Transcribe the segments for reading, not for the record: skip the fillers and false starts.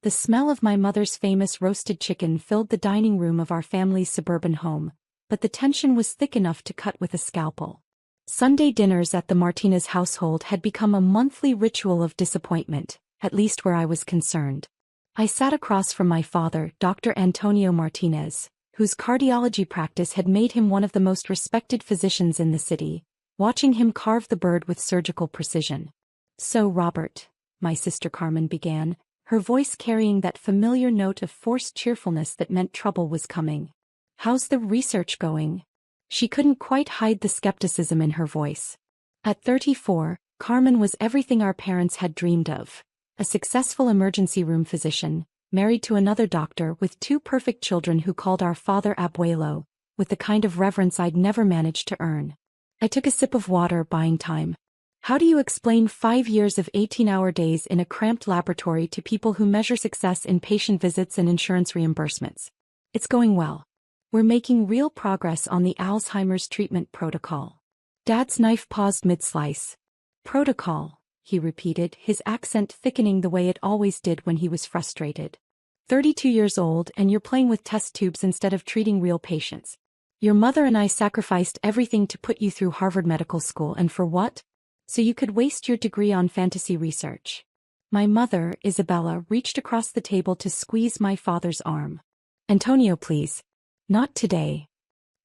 The smell of my mother's famous roasted chicken filled the dining room of our family's suburban home, but the tension was thick enough to cut with a scalpel. Sunday dinners at the Martinez household had become a monthly ritual of disappointment, at least where I was concerned. I sat across from my father, Dr. Antonio Martinez, whose cardiology practice had made him one of the most respected physicians in the city, watching him carve the bird with surgical precision. "So, Robert," my sister Carmen began, her voice carrying that familiar note of forced cheerfulness that meant trouble was coming. "How's the research going?" She couldn't quite hide the skepticism in her voice. At 34, Carmen was everything our parents had dreamed of: a successful emergency room physician, married to another doctor with 2 perfect children who called our father Abuelo, with the kind of reverence I'd never managed to earn. I took a sip of water, buying time. How do you explain 5 years of 18-hour days in a cramped laboratory to people who measure success in patient visits and insurance reimbursements? It's going well. We're making real progress on the Alzheimer's treatment protocol. Dad's knife paused mid-slice. "Protocol," he repeated, his accent thickening the way it always did when he was frustrated. 32 years old and you're playing with test tubes instead of treating real patients. Your mother and I sacrificed everything to put you through Harvard Medical School, and for what? So you could waste your degree on fantasy research. My mother, Isabella, reached across the table to squeeze my father's arm. "Antonio, please. Not today."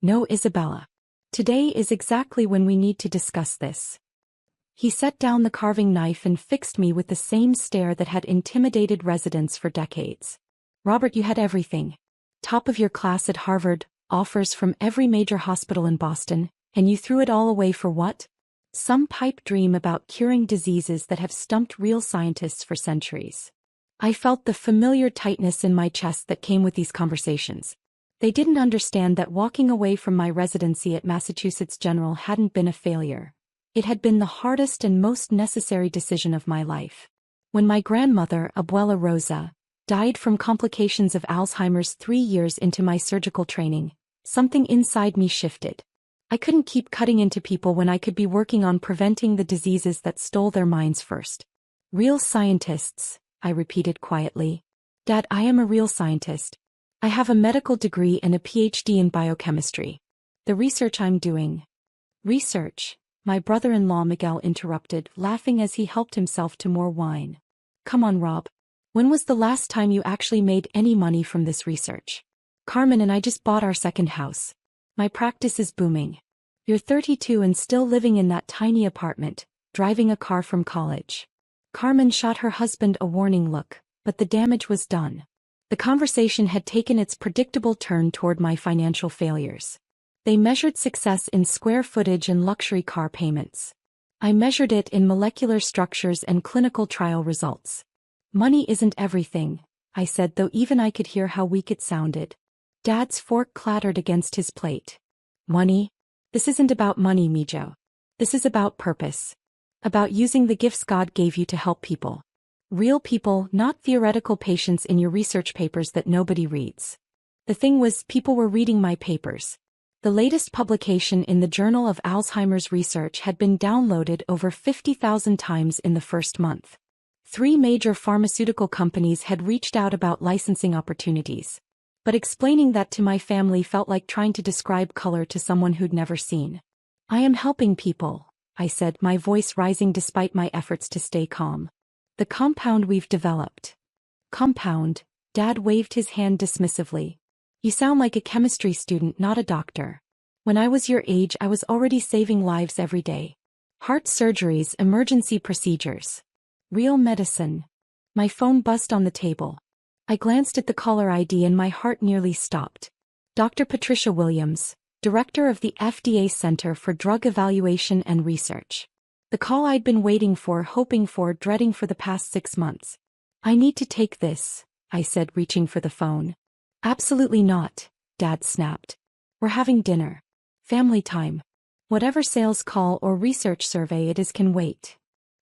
"No, Isabella. Today is exactly when we need to discuss this." He set down the carving knife and fixed me with the same stare that had intimidated residents for decades. "Robert, you had everything. Top of your class at Harvard, offers from every major hospital in Boston, and you threw it all away for what? Some pipe dream about curing diseases that have stumped real scientists for centuries." I felt the familiar tightness in my chest that came with these conversations. They didn't understand that walking away from my residency at Massachusetts General hadn't been a failure. It had been the hardest and most necessary decision of my life. When my grandmother, Abuela Rosa, died from complications of Alzheimer's 3 years into my surgical training, something inside me shifted. I couldn't keep cutting into people when I could be working on preventing the diseases that stole their minds first. "Real scientists," I repeated quietly. "Dad, I am a real scientist. I have a medical degree and a PhD in biochemistry. The research I'm doing—" "Research?" my brother-in-law Miguel interrupted, laughing as he helped himself to more wine. "Come on, Rob. When was the last time you actually made any money from this research? Carmen and I just bought our second house. My practice is booming. You're 32 and still living in that tiny apartment, driving a car from college." Carmen shot her husband a warning look, but the damage was done. The conversation had taken its predictable turn toward my financial failures. They measured success in square footage and luxury car payments. I measured it in molecular structures and clinical trial results. "Money isn't everything," I said, though even I could hear how weak it sounded. Dad's fork clattered against his plate. "Money? This isn't about money, Mijo. This is about purpose. About using the gifts God gave you to help people. Real people, not theoretical patients in your research papers that nobody reads." The thing was, people were reading my papers. The latest publication in the Journal of Alzheimer's Research had been downloaded over 50,000 times in the first month. 3 major pharmaceutical companies had reached out about licensing opportunities. But explaining that to my family felt like trying to describe color to someone who'd never seen. "I am helping people," I said, my voice rising despite my efforts to stay calm. "The compound we've developed." "Compound?" Dad waved his hand dismissively. "You sound like a chemistry student, not a doctor. When I was your age, I was already saving lives every day. Heart surgeries, emergency procedures. Real medicine." My phone buzzed on the table. I glanced at the caller ID and my heart nearly stopped. Dr. Patricia Williams, Director of the FDA Center for Drug Evaluation and Research. The call I'd been waiting for, hoping for, dreading for the past 6 months. "I need to take this," I said, reaching for the phone. "Absolutely not," Dad snapped. "We're having dinner. Family time. Whatever sales call or research survey it is can wait."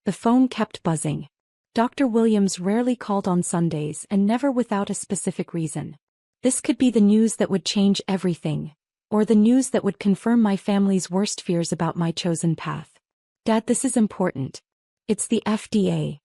The phone kept buzzing. Dr. Williams rarely called on Sundays and never without a specific reason. This could be the news that would change everything, or the news that would confirm my family's worst fears about my chosen path. "Dad, this is important. It's the FDA."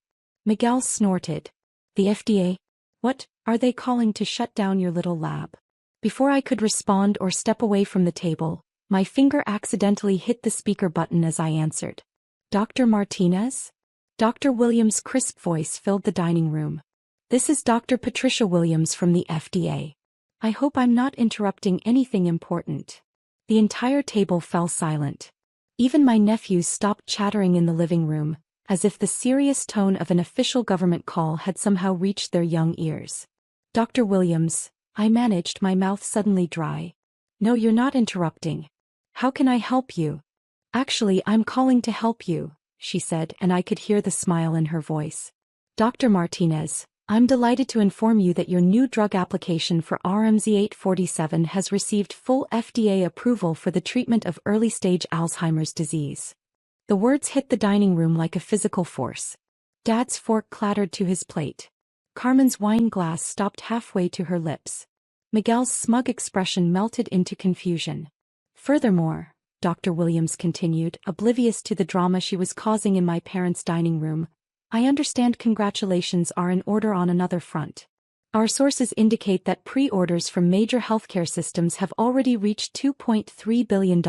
Miguel snorted. "The FDA? What, are they calling to shut down your little lab? Before I could respond or step away from the table, my finger accidentally hit the speaker button as I answered. Dr. Martinez? Dr. Williams' crisp voice filled the dining room. This is Dr. Patricia Williams from the FDA. I hope I'm not interrupting anything important. The entire table fell silent. Even my nephews stopped chattering in the living room, as if the serious tone of an official government call had somehow reached their young ears. Dr. Williams, I managed, my mouth suddenly dry. No, you're not interrupting. How can I help you? Actually, I'm calling to help you, she said, and I could hear the smile in her voice. Dr. Martinez, I'm delighted to inform you that your new drug application for RMZ-847 has received full FDA approval for the treatment of early-stage Alzheimer's disease. The words hit the dining room like a physical force. Dad's fork clattered to his plate. Carmen's wine glass stopped halfway to her lips. Miguel's smug expression melted into confusion. Furthermore, Dr. Williams continued, oblivious to the drama she was causing in my parents' dining room, I understand congratulations are in order on another front. Our sources indicate that pre-orders from major healthcare systems have already reached $2.3 billion,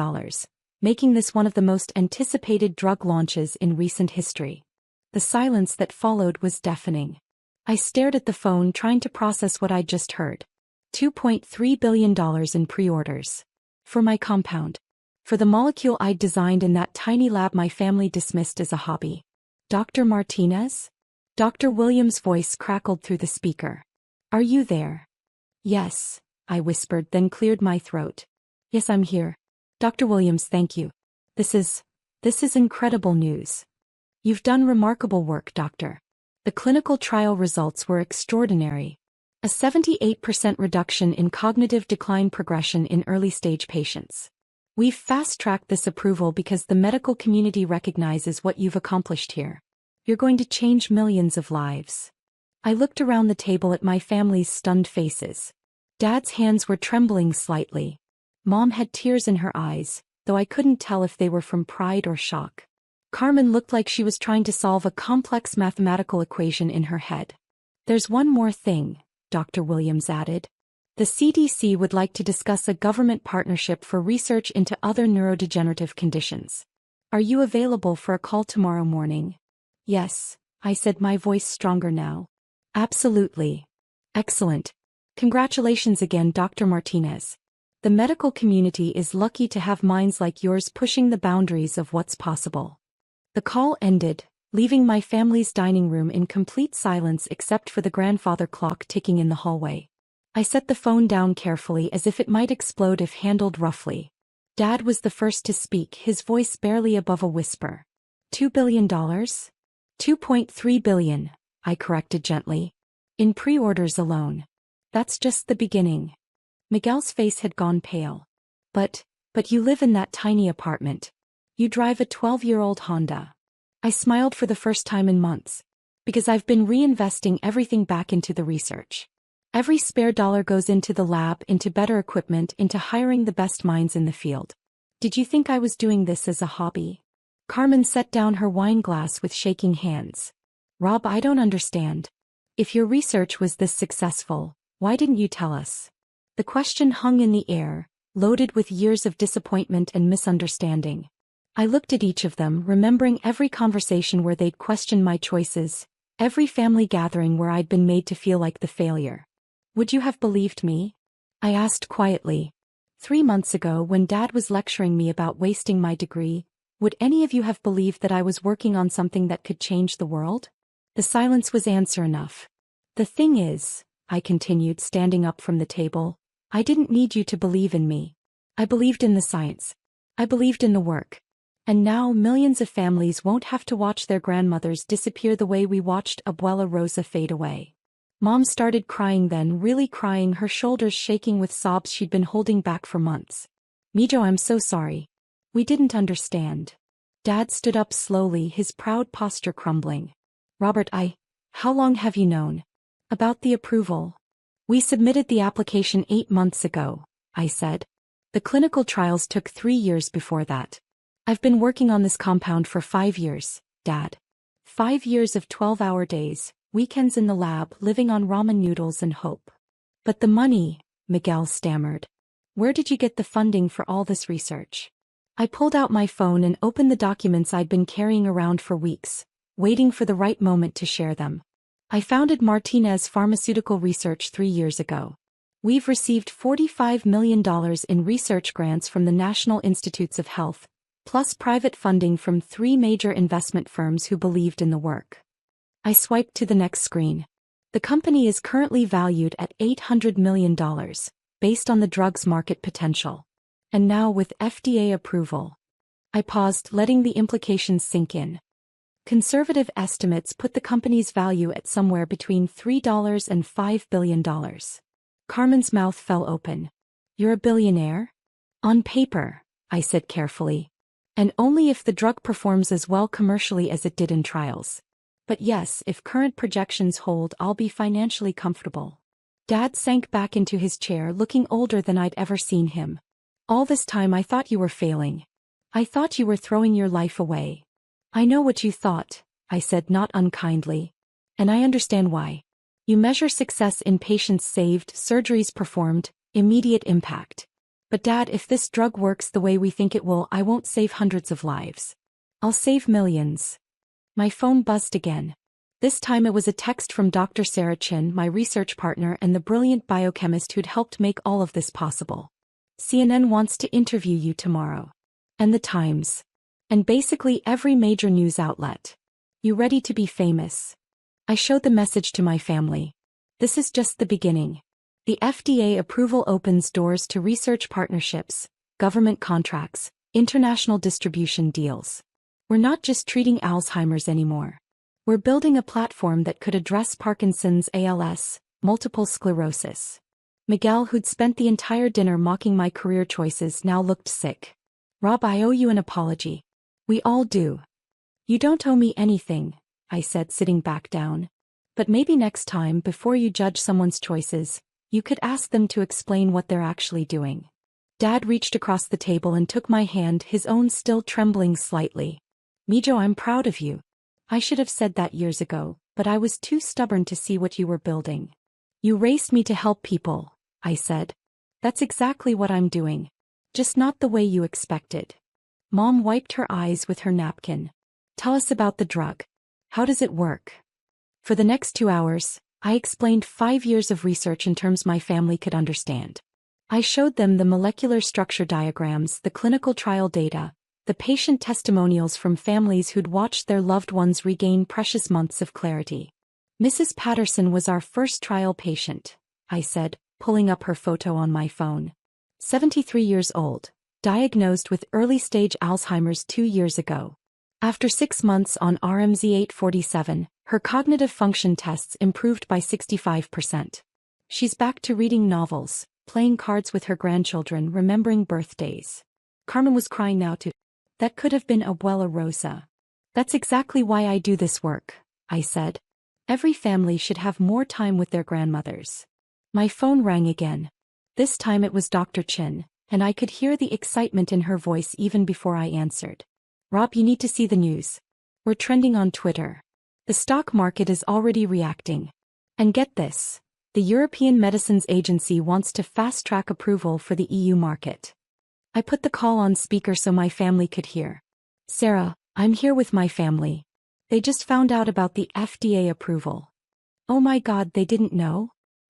making this one of the most anticipated drug launches in recent history. The silence that followed was deafening. I stared at the phone trying to process what I'd just heard. $2.3 billion in pre-orders. For my compound. For the molecule I'd designed in that tiny lab my family dismissed as a hobby. Dr. Martinez? Dr. Williams' voice crackled through the speaker. Are you there? Yes, I whispered, then cleared my throat. Yes, I'm here. Dr. Williams, thank you. This is incredible news. You've done remarkable work, Doctor. The clinical trial results were extraordinary. A 78% reduction in cognitive decline progression in early-stage patients. We've fast-tracked this approval because the medical community recognizes what you've accomplished here. You're going to change millions of lives. I looked around the table at my family's stunned faces. Dad's hands were trembling slightly. Mom had tears in her eyes, though I couldn't tell if they were from pride or shock. Carmen looked like she was trying to solve a complex mathematical equation in her head. There's one more thing, Dr. Williams added. The CDC would like to discuss a government partnership for research into other neurodegenerative conditions. Are you available for a call tomorrow morning? Yes, I said, my voice stronger now. Absolutely. Excellent. Congratulations again, Dr. Martinez. The medical community is lucky to have minds like yours pushing the boundaries of what's possible. The call ended, leaving my family's dining room in complete silence except for the grandfather clock ticking in the hallway. I set the phone down carefully as if it might explode if handled roughly. Dad was the first to speak, his voice barely above a whisper. $2 billion? $2.3 billion, I corrected gently. In pre-orders alone. That's just the beginning. Miguel's face had gone pale. But you live in that tiny apartment. You drive a 12-year-old Honda. I smiled for the first time in months. Because I've been reinvesting everything back into the research. Every spare dollar goes into the lab, into better equipment, into hiring the best minds in the field. Did you think I was doing this as a hobby? Carmen set down her wine glass with shaking hands. Rob, I don't understand. If your research was this successful, why didn't you tell us? The question hung in the air, loaded with years of disappointment and misunderstanding. I looked at each of them, remembering every conversation where they'd questioned my choices, every family gathering where I'd been made to feel like the failure. Would you have believed me? I asked quietly. 3 months ago, when Dad was lecturing me about wasting my degree, would any of you have believed that I was working on something that could change the world? The silence was answer enough. The thing is, I continued, standing up from the table, I didn't need you to believe in me. I believed in the science. I believed in the work. And now millions of families won't have to watch their grandmothers disappear the way we watched Abuela Rosa fade away. Mom started crying then, really crying, her shoulders shaking with sobs she'd been holding back for months. Mijo, I'm so sorry. We didn't understand. Dad stood up slowly, his proud posture crumbling. Robert, how long have you known? About the approval? We submitted the application 8 months ago, I said. The clinical trials took 3 years before that. I've been working on this compound for 5 years, Dad. 5 years of 12-hour days, weekends in the lab living on ramen noodles and hope. But the money, Miguel stammered. Where did you get the funding for all this research? I pulled out my phone and opened the documents I'd been carrying around for weeks, waiting for the right moment to share them. I founded Martinez Pharmaceutical Research 3 years ago. We've received $45 million in research grants from the National Institutes of Health, plus private funding from 3 major investment firms who believed in the work. I swiped to the next screen. The company is currently valued at $800 million, based on the drug's market potential. And now with FDA approval. I paused, letting the implications sink in. Conservative estimates put the company's value at somewhere between $3 and $5 billion. Carmen's mouth fell open. You're a billionaire? On paper, I said carefully. And only if the drug performs as well commercially as it did in trials. But yes, if current projections hold, I'll be financially comfortable. Dad sank back into his chair, looking older than I'd ever seen him. All this time I thought you were failing. I thought you were throwing your life away. I know what you thought, I said not unkindly. And I understand why. You measure success in patients saved, surgeries performed, immediate impact. But Dad, if this drug works the way we think it will, I won't save hundreds of lives. I'll save millions. My phone buzzed again. This time it was a text from Dr. Sarah Chin, my research partner and the brilliant biochemist who'd helped make all of this possible. CNN wants to interview you tomorrow. And the Times. And basically every major news outlet. You ready to be famous? I showed the message to my family. This is just the beginning. The FDA approval opens doors to research partnerships, government contracts, international distribution deals. We're not just treating Alzheimer's anymore. We're building a platform that could address Parkinson's, ALS, multiple sclerosis. Miguel, who'd spent the entire dinner mocking my career choices, now looked sick. Rob, I owe you an apology. We all do. You don't owe me anything, I said, sitting back down. But maybe next time, before you judge someone's choices, you could ask them to explain what they're actually doing. Dad reached across the table and took my hand, his own still trembling slightly. Mijo, I'm proud of you. I should have said that years ago, but I was too stubborn to see what you were building. You raised me to help people, I said. That's exactly what I'm doing. Just not the way you expected. Mom wiped her eyes with her napkin. Tell us about the drug. How does it work? For the next 2 hours, I explained 5 years of research in terms my family could understand. I showed them the molecular structure diagrams, the clinical trial data, the patient testimonials from families who'd watched their loved ones regain precious months of clarity. Mrs. Patterson was our first trial patient, I said, pulling up her photo on my phone. 73 years old, diagnosed with early-stage Alzheimer's 2 years ago. After 6 months on RMZ-847, her cognitive function tests improved by 65%. She's back to reading novels, playing cards with her grandchildren, remembering birthdays. Carmen was crying now too. That could have been Abuela Rosa. That's exactly why I do this work, I said. Every family should have more time with their grandmothers. My phone rang again. This time it was Dr. Chin, and I could hear the excitement in her voice even before I answered. Rob, you need to see the news. We're trending on Twitter. The stock market is already reacting. And get this, the European Medicines Agency wants to fast-track approval for the EU market. I put the call on speaker so my family could hear. Sarah, I'm here with my family. They just found out about the FDA approval. Oh my God, they didn't know?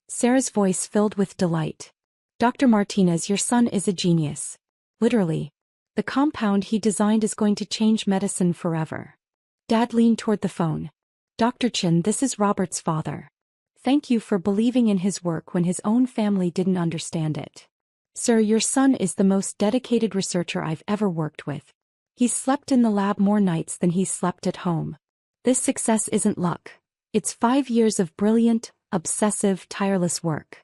Sarah's voice filled with delight. Dr. Martinez, your son is a genius. Literally. The compound he designed is going to change medicine forever. Dad leaned toward the phone. Dr. Chin, this is Robert's father. Thank you for believing in his work when his own family didn't understand it. Sir, your son is the most dedicated researcher I've ever worked with. He's slept in the lab more nights than he's slept at home. This success isn't luck. It's 5 years of brilliant, obsessive, tireless work.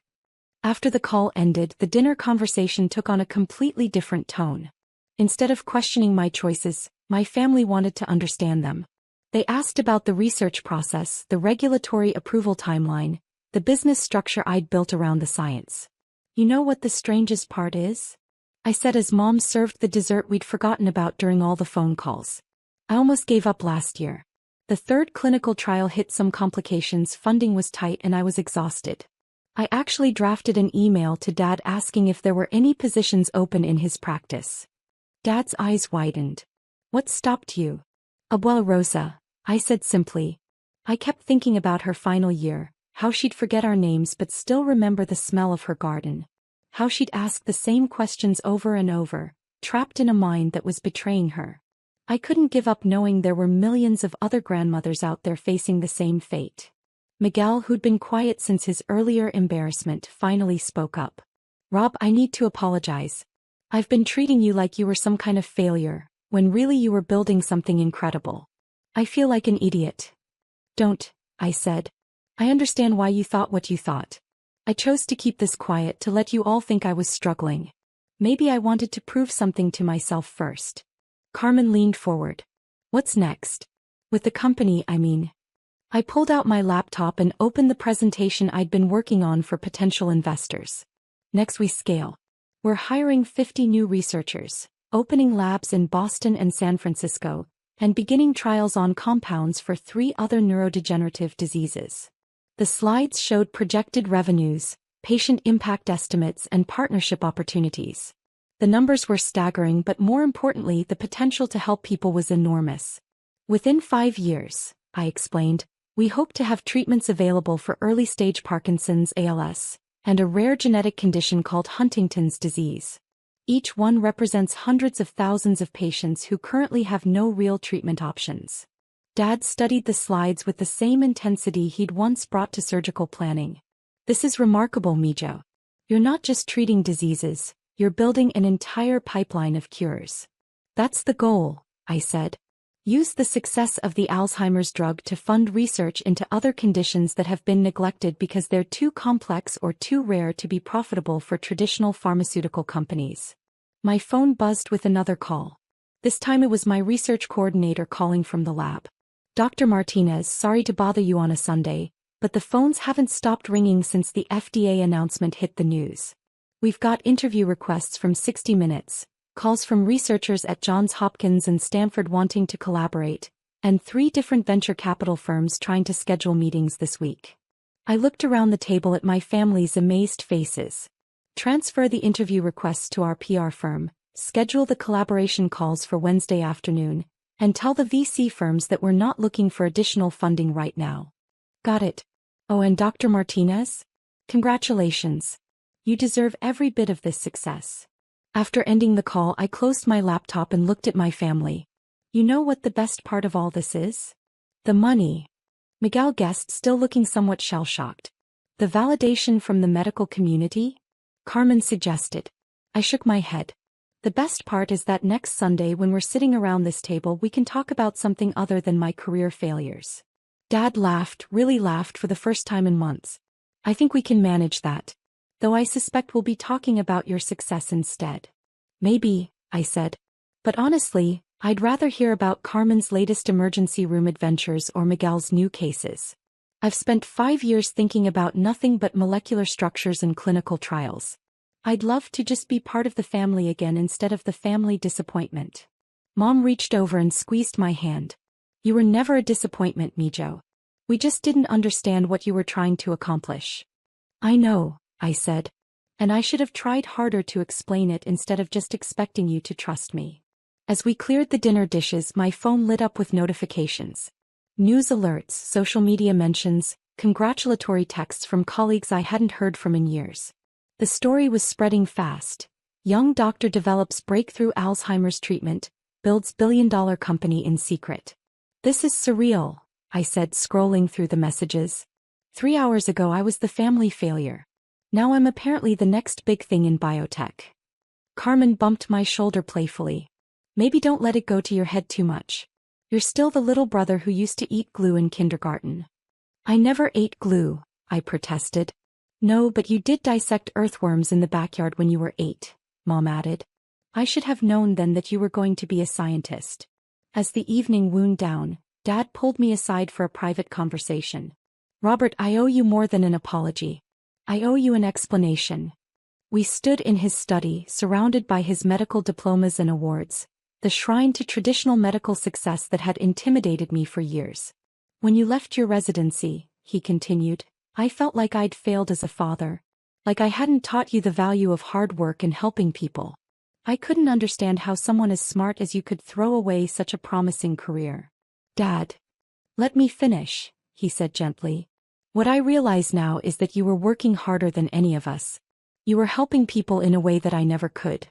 After the call ended, the dinner conversation took on a completely different tone. Instead of questioning my choices, my family wanted to understand them. They asked about the research process, the regulatory approval timeline, the business structure I'd built around the science. You know what the strangest part is? I said as Mom served the dessert we'd forgotten about during all the phone calls. I almost gave up last year. The third clinical trial hit some complications, funding was tight, and I was exhausted. I actually drafted an email to Dad asking if there were any positions open in his practice. Dad's eyes widened. What stopped you? Abuela Rosa, I said simply. I kept thinking about her final year, how she'd forget our names but still remember the smell of her garden. How she'd ask the same questions over and over, trapped in a mind that was betraying her. I couldn't give up knowing there were millions of other grandmothers out there facing the same fate. Miguel, who'd been quiet since his earlier embarrassment, finally spoke up. Rob, I need to apologize. I've been treating you like you were some kind of failure, when really you were building something incredible. I feel like an idiot. Don't, I said. I understand why you thought what you thought. I chose to keep this quiet to let you all think I was struggling. Maybe I wanted to prove something to myself first. Carmen leaned forward. What's next? With the company, I mean. I pulled out my laptop and opened the presentation I'd been working on for potential investors. Next we scale. We're hiring 50 new researchers, opening labs in Boston and San Francisco, and beginning trials on compounds for 3 other neurodegenerative diseases. The slides showed projected revenues, patient impact estimates, and partnership opportunities. The numbers were staggering, but more importantly, the potential to help people was enormous. Within 5 years, I explained, we hope to have treatments available for early-stage Parkinson's ALS, and a rare genetic condition called Huntington's disease. Each one represents hundreds of thousands of patients who currently have no real treatment options. Dad studied the slides with the same intensity he'd once brought to surgical planning. This is remarkable, Mijo. You're not just treating diseases, you're building an entire pipeline of cures. That's the goal, I said. Use the success of the Alzheimer's drug to fund research into other conditions that have been neglected because they're too complex or too rare to be profitable for traditional pharmaceutical companies. My phone buzzed with another call. This time it was my research coordinator calling from the lab. Dr. Martinez, sorry to bother you on a Sunday, but the phones haven't stopped ringing since the FDA announcement hit the news. We've got interview requests from 60 Minutes. Calls from researchers at Johns Hopkins and Stanford wanting to collaborate, and 3 different venture capital firms trying to schedule meetings this week. I looked around the table at my family's amazed faces. Transfer the interview requests to our PR firm, schedule the collaboration calls for Wednesday afternoon, and tell the VC firms that we're not looking for additional funding right now. Got it. Oh, and Dr. Martinez? Congratulations. You deserve every bit of this success. After ending the call, I closed my laptop and looked at my family. You know what the best part of all this is? The money. Miguel guessed, still looking somewhat shell-shocked. The validation from the medical community? Carmen suggested. I shook my head. The best part is that next Sunday when we're sitting around this table we can talk about something other than my career failures. Dad laughed, really laughed for the first time in months. I think we can manage that. Though I suspect we'll be talking about your success instead. Maybe, I said. But honestly, I'd rather hear about Carmen's latest emergency room adventures or Miguel's new cases. I've spent 5 years thinking about nothing but molecular structures and clinical trials. I'd love to just be part of the family again instead of the family disappointment. Mom reached over and squeezed my hand. You were never a disappointment, Mijo. We just didn't understand what you were trying to accomplish. I know, I said. And I should have tried harder to explain it instead of just expecting you to trust me. As we cleared the dinner dishes, my phone lit up with notifications. News alerts, social media mentions, congratulatory texts from colleagues I hadn't heard from in years. The story was spreading fast. Young doctor develops breakthrough Alzheimer's treatment, builds billion-dollar company in secret. This is surreal, I said, scrolling through the messages. 3 hours ago I was the family failure. Now I'm apparently the next big thing in biotech. Carmen bumped my shoulder playfully. Maybe don't let it go to your head too much. You're still the little brother who used to eat glue in kindergarten. I never ate glue, I protested. No, but you did dissect earthworms in the backyard when you were 8, Mom added. I should have known then that you were going to be a scientist. As the evening wound down, Dad pulled me aside for a private conversation. Robert, I owe you more than an apology. I owe you an explanation. We stood in his study, surrounded by his medical diplomas and awards, the shrine to traditional medical success that had intimidated me for years. When you left your residency, he continued, I felt like I'd failed as a father. Like I hadn't taught you the value of hard work and helping people. I couldn't understand how someone as smart as you could throw away such a promising career. Dad. Let me finish, he said gently. What I realize now is that you were working harder than any of us. You were helping people in a way that I never could.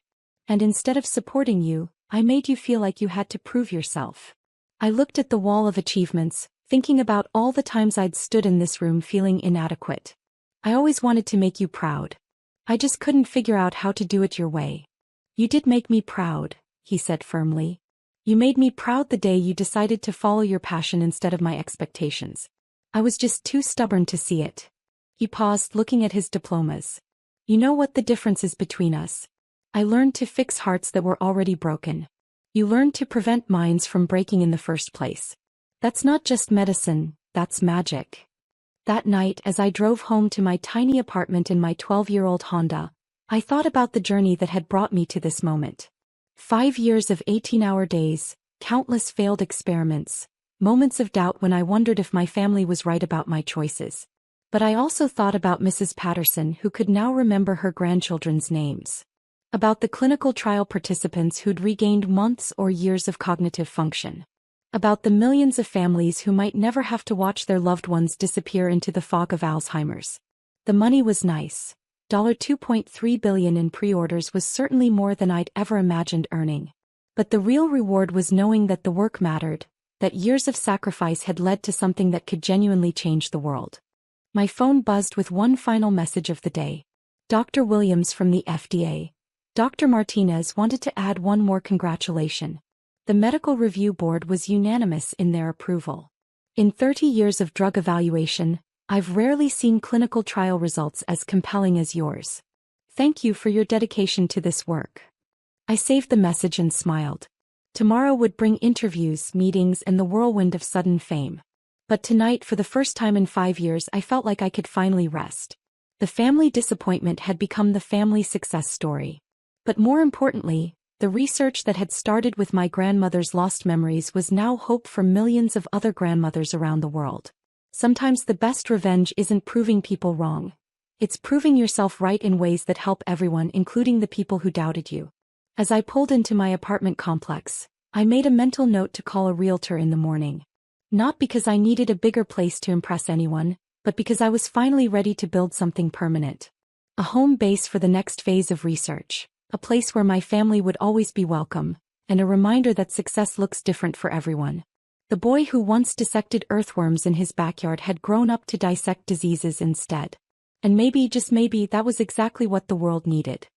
And instead of supporting you, I made you feel like you had to prove yourself. I looked at the wall of achievements, thinking about all the times I'd stood in this room feeling inadequate. I always wanted to make you proud. I just couldn't figure out how to do it your way. You did make me proud, he said firmly. You made me proud the day you decided to follow your passion instead of my expectations. I was just too stubborn to see it. He paused, looking at his diplomas. You know what the difference is between us? I learned to fix hearts that were already broken. You learned to prevent minds from breaking in the first place. That's not just medicine, that's magic. That night, as I drove home to my tiny apartment in my 12-year-old Honda, I thought about the journey that had brought me to this moment. 5 years of 18-hour days, countless failed experiments, moments of doubt when I wondered if my family was right about my choices. But I also thought about Mrs. Patterson, who could now remember her grandchildren's names. About the clinical trial participants who'd regained months or years of cognitive function. About the millions of families who might never have to watch their loved ones disappear into the fog of Alzheimer's. The money was nice. $2.3 billion in pre-orders was certainly more than I'd ever imagined earning. But the real reward was knowing that the work mattered, that years of sacrifice had led to something that could genuinely change the world. My phone buzzed with one final message of the day. Dr. Williams from the FDA. Dr. Martinez wanted to add one more congratulation. The Medical Review Board was unanimous in their approval. In 30 years of drug evaluation, I've rarely seen clinical trial results as compelling as yours. Thank you for your dedication to this work. I saved the message and smiled. Tomorrow would bring interviews, meetings, and the whirlwind of sudden fame. But tonight, for the first time in 5 years, I felt like I could finally rest. The family disappointment had become the family success story. But more importantly, the research that had started with my grandmother's lost memories was now hope for millions of other grandmothers around the world. Sometimes the best revenge isn't proving people wrong. It's proving yourself right in ways that help everyone, including the people who doubted you. As I pulled into my apartment complex, I made a mental note to call a realtor in the morning. Not because I needed a bigger place to impress anyone, but because I was finally ready to build something permanent. A home base for the next phase of research, a place where my family would always be welcome, and a reminder that success looks different for everyone. The boy who once dissected earthworms in his backyard had grown up to dissect diseases instead. And maybe, just maybe, that was exactly what the world needed.